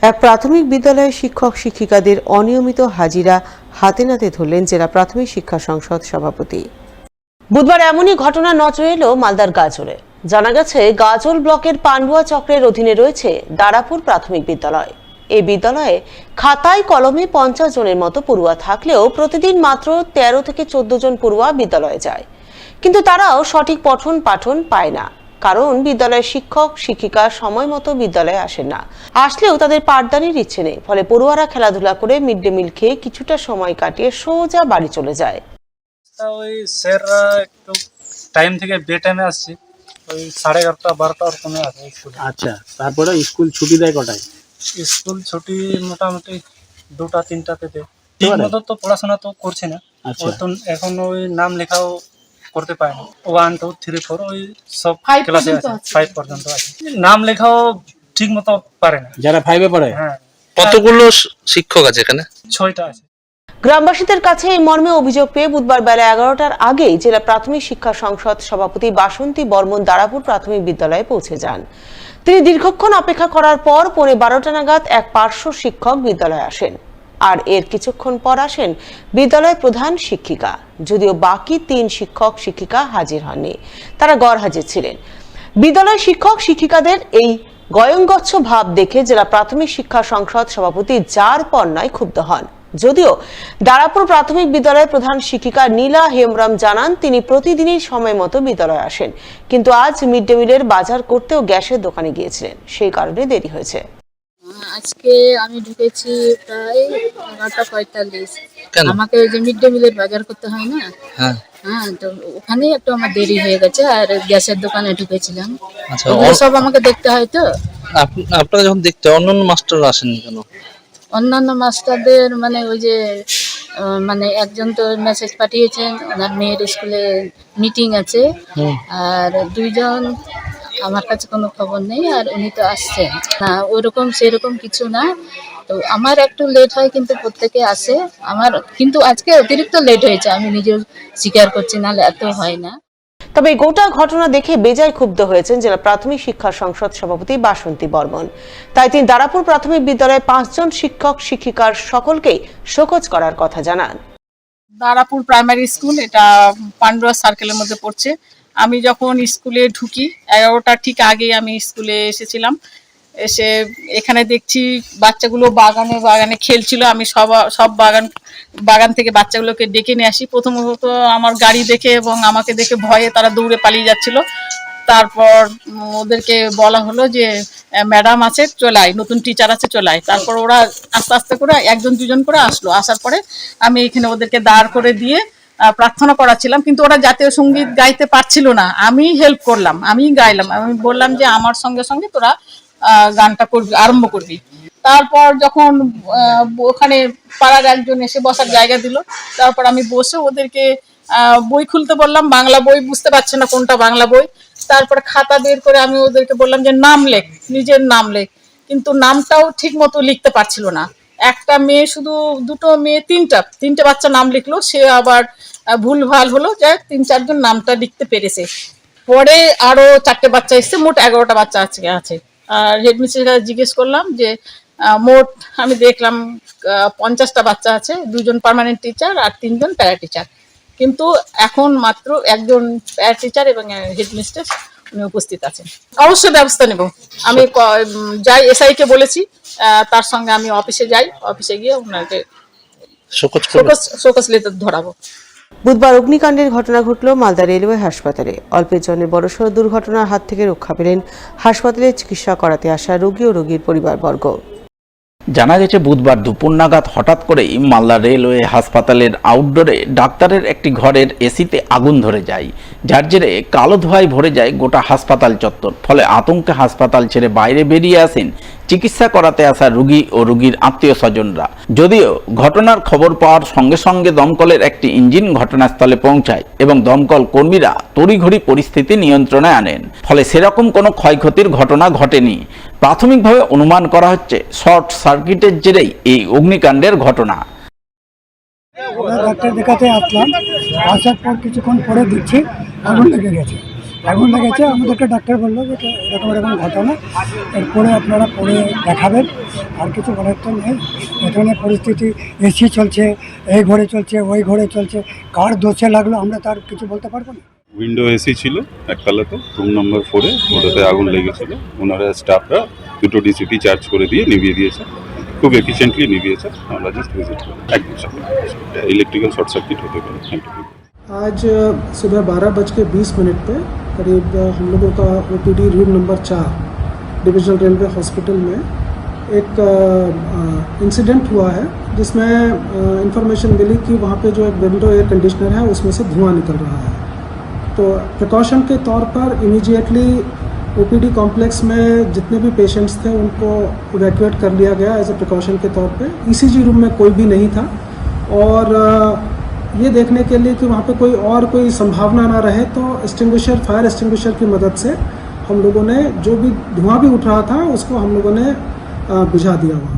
এক প্রাথমিক বিদ্যালয়ের শিক্ষক শিক্ষিকাদের অনিয়মিত হাজিরা হাতে নাতে ধরলেন জেলা প্রাথমিক শিক্ষা সংসদ সভাপতি। বুধবার এমনই ঘটনা নজরে এলো মালদার গাজলে। জানা গেছে, গাজল ব্লকের পান্ডুয়া চক্রের অধীনে রয়েছে দারাপুর প্রাথমিক বিদ্যালয়। এই বিদ্যালয়ে খাতায় কলমে 50 জনের মতো পড়ুয়া থাকলেও প্রতিদিন মাত্র 13 থেকে 14 জন পড়ুয়া বিদ্যালয়ে যায়। কিন্তু তারাও সঠিক পঠন পাঠন পায় না, কারণ বিদ্যালয়ের শিক্ষক শিক্ষিকা সময় মতো বিদ্যালয়ে আসেন না। আসলেও তাদের পাঠদানের ইচ্ছে নেই, ফলে পড়ুয়ারা খেলাধুলা করে মিড ডে মিল খেয়ে কিছুটা সময় কাটিয়ে সোজা বাড়ি চলে যায়। ওই স্যাররা একটু টাইম থেকে বে টাইমে আসছে, ওই 11:30 12টা ওরকমে আসে স্কুলে। আচ্ছা, তারপরে স্কুল ছুটি দেয় কটায়? স্কুল ছুটি মোটামুটি 2টা 3টাতে দেয়। ঠিক মতো তো পড়াশোনা তো করছে না। আচ্ছা, এখন ওই নাম লেখাও করতে পারে না। 1 2 3 4 ওই সব ক্লাসে আছে, 5 পর্যন্ত আছে। নাম লেখাও ঠিক মতো পারে না। যারা 5-এ পড়ে? হ্যাঁ। কতগুলো শিক্ষক আছে এখানে? 6টা আছে। গ্রামবাসীদের কাছে এই মর্মে অভিযোগ পেয়ে বুধবার বেলা 11টার আগেই জেলা প্রাথমিক শিক্ষা সংসদ সভাপতি বাসন্তী বর্মন দারাপুর প্রাথমিক বিদ্যালয়ে পৌঁছে যান। তিনি দীর্ঘক্ষণ অপেক্ষা করার পর 12:15 নাগাদ এক পার্শ্ব শিক্ষক বিদ্যালয়ে আসেন, আর এর কিছুক্ষণ পর আসেন বিদ্যালয়ের প্রধান শিক্ষিকা। যদিও বাকি 3 শিক্ষক শিক্ষিকা হাজির হননি, তারা গরহাজির ছিলেন। বিদ্যালয় শিক্ষক শিক্ষিকাদের এই গয়ঙ্গচ্ছ ভাব দেখে জেলা প্রাথমিক শিক্ষা সংসদ সভাপতি যার পর নয় ক্ষুব্ধ হন। যদিও দারাপুর প্রাথমিক বিদ্যালয়ের প্রধান শিক্ষিকা নীলা হেমব্রম জানান, তিনি প্রতিদিনই সময় মতো বিদ্যালয়ে আসেন, কিন্তু আজ মিড ডে মিলের বাজার করতেও গ্যাসের দোকানে গিয়েছিলেন, সেই কারণে দেরি হয়েছে। আজকে আমি ঢুকেছি প্রায় 11:45। আমাকে ওই যে মিড ডে মিলের বাজার করতে হয় না, হ্যাঁ, তো ওখানেই একটু আমার দেরি হয়ে গেছে, আর গ্যাসের দোকানে ঢুকেছিলাম। আচ্ছা, সব আমাকে দেখতে হয় তো। আপনারা যখন দেখতে অন্যান্য মাস্টার আসেননি কেন? অন্যান্য মাস্টারদের মানে ওই যে মানে একজন তো মেসেজ পাঠিয়েছেন, ওনার মেয়ের স্কুলে মিটিং আছে, আর 2 জন আমার কাছে কোনো খবর নেই, আর উনি তো আসছেন না। ওইরকম সেরকম কিছু না, তো আমার একটু লেট হয়, কিন্তু প্রত্যেকে আসে। আমার কিন্তু আজকে অতিরিক্ত লেট হয়েছে, আমি নিজেও স্বীকার করছি, নাহলে এত হয় না। তবে এই গোটা ঘটনা দেখে বেজায় ক্ষুব্ধ হয়েছেন জেলা প্রাথমিক শিক্ষা সংসদ সভাপতি বাসন্তী বর্মন। তাই তিনি দারাপুর প্রাথমিক বিদ্যালয়ে 5 জন শিক্ষক শিক্ষিকার সকলকেই শোকজ করার কথা জানান। দারাপুর প্রাইমারি স্কুল, এটা পান্ডুয়া সার্কেলের মধ্যে পড়ছে। আমি যখন স্কুলে ঢুকি 11টা ঠিক আগে আমি স্কুলে এসেছিলাম। এসে এখানে দেখছি বাচ্চাগুলো বাগানে খেলছিল। আমি সব বাগান থেকে বাচ্চাগুলোকে ডেকে নিয়ে আসি। প্রথমত আমার গাড়ি দেখে এবং আমাকে দেখে ভয়ে তারা দৌড়ে পালিয়ে যাচ্ছিল। তারপর ওদেরকে বলা হলো যে ম্যাডাম আছে, চলাই, নতুন টিচার আছে, চলাই। তারপর ওরা আস্তে আস্তে করে 1 জন 2 জন করে আসলো। আসার পরে আমি এখানে ওদেরকে দাঁড় করে দিয়ে প্রার্থনা করাচ্ছিলাম, কিন্তু ওরা জাতীয় সঙ্গীত গাইতে পারছিল না। আমি হেল্প করলাম, আমি গাইলাম। আমি বললাম যে আমার সঙ্গে সঙ্গে তোরা গানটা করবি, আরম্ভ করবি। তারপর যখন ওখানে পাড়ার একজন এসে বসার জায়গা দিল, তারপর আমি বসে ওদেরকে বই খুলতে বললাম। বাংলা বই, বুঝতে পারছে না কোনটা বাংলা বই। তারপর খাতা বের করে আমি ওদেরকে বললাম যে নাম লেখ, নিজের নাম লেখ, কিন্তু নামটাও ঠিক মতো লিখতে পারছিল না। একটা মেয়ে, শুধু 2টো মেয়ে, 3টে বাচ্চা নাম লিখলো, সে আবার ভুল ভাল হলো, যাই 3-4 জন নামটা লিখতে পেরেছে। পরে আরো 4টে বাচ্চা এসছে, মোট 11টা বাচ্চা আছে। আর হেডমিস্ট্রেসকে জিজ্ঞেস করলাম যে মোট আমি দেখলাম 50টা বাচ্চা আছে, 2 জন পার্মানেন্ট টিচার আর 3 জন প্যারা টিচার, কিন্তু এখন মাত্র 1 জন প্যারা টিচার এবং হেডমিস্ট্রেস উনি উপস্থিত আছেন। অবশ্যই ব্যবস্থা নেব। আমি যাই, এসআইকে বলেছি, তার সঙ্গে আমি অফিসে যাই, অফিসে গিয়ে ওনাকে শোকজ লেটার ধরাবো। বুধবার অগ্নিকাণ্ডের ঘটনা ঘটল মালদা রেলওয়ে হাসপাতালে। অল্পের জন্য বড়সড় দুর্ঘটনার হাত থেকে রক্ষা পেলেন হাসপাতালে চিকিৎসা করাতে আসা রোগী ও রোগীর পরিবারবর্গ। জানা গেছে, বুধবার দুপুর নাগাদ হঠাৎ করেই মালদা রেলওয়ে হাসপাতালের আউটডোরে ডাক্তারের একটি ঘরের এসিতে আগুন ধরে যায়, যার জেরে কালো ধোঁয়ায় ভরে যায় গোটা হাসপাতাল চত্বর। ফলে আতঙ্কে হাসপাতাল ছেড়ে বাইরে বেরিয়ে আসেন চিকিৎসা করাতে আসা রোগী ও রোগীর আত্মীয় স্বজনরা। যদিও ঘটনার খবর পাওয়ার সঙ্গে সঙ্গে দমকলের একটি ইঞ্জিন ঘটনাস্থলে পৌঁছায় এবং দমকল কর্মীরা তড়িঘড়ি পরিস্থিতি নিয়ন্ত্রণে আনেন। ফলে সেরকম কোনো ক্ষয়ক্ষতির ঘটনা ঘটেনি। প্রাথমিকভাবে অনুমান করা হচ্ছে শর্ট সার্কিটের জেরেই এই অগ্নিকাণ্ডের ঘটনা। ডাক্তার দেখাতে আসলাম, আসার পর কিছুক্ষণ পরে দেখছি আগুন লেগে গেছে। আগুন লেগেছে, আমাদেরকে ডাক্তার বললো যে এটা এরকম এরকম ঘটনা, এরপরে আপনারা পরে দেখাবেন, আর কিছু বলার তো নেই। এখানে পরিস্থিতি এসি চলছে, এই ঘরে চলছে, ওই ঘরে চলছে, কার দোষে লাগলো আমরা তার কিছু বলতে পারবো না। উইন্ডো এসি ছিল একতলাতে, রুম নম্বর 4-এ, ওটাতে আগুন লেগেছিল। ওনারা স্টাফরা দুটো ডিসিটি চার্জ করে দিয়ে নিভিয়ে দিয়েছে, খুব এফিশিয়েন্টলি নিভিয়েছে। আমরা জাস্ট ভিজিট করি, একদম ইলেকট্রিক্যাল শর্ট সার্কিট হতে পারে। आज सुबह 12:20 पे करीब हम लोगों का OPD room number 4 divisional railway hospital में एक इंसिडेंट हुआ है, जिसमें इंफॉर्मेशन मिली कि वहाँ पे जो एक विंडो एयर कंडीशनर है उसमें से धुआं निकल रहा है। तो प्रिकॉशन के तौर पर इमीडिएटली OPD कॉम्प्लेक्स में जितने भी पेशेंट्स थे उनको इवैक्यूएट कर लिया गया एज ए प्रिकॉशन के तौर पे। ECG रूम में कोई भी नहीं था, और ये देखने के लिए कि वहाँ पे कोई संभावना ना रहे, तो फायर एक्सटिंग्विशर की मदद से हम लोगों ने जो भी धुआं भी उठ रहा था उसको हम लोगों ने बुझा दिया वहाँ।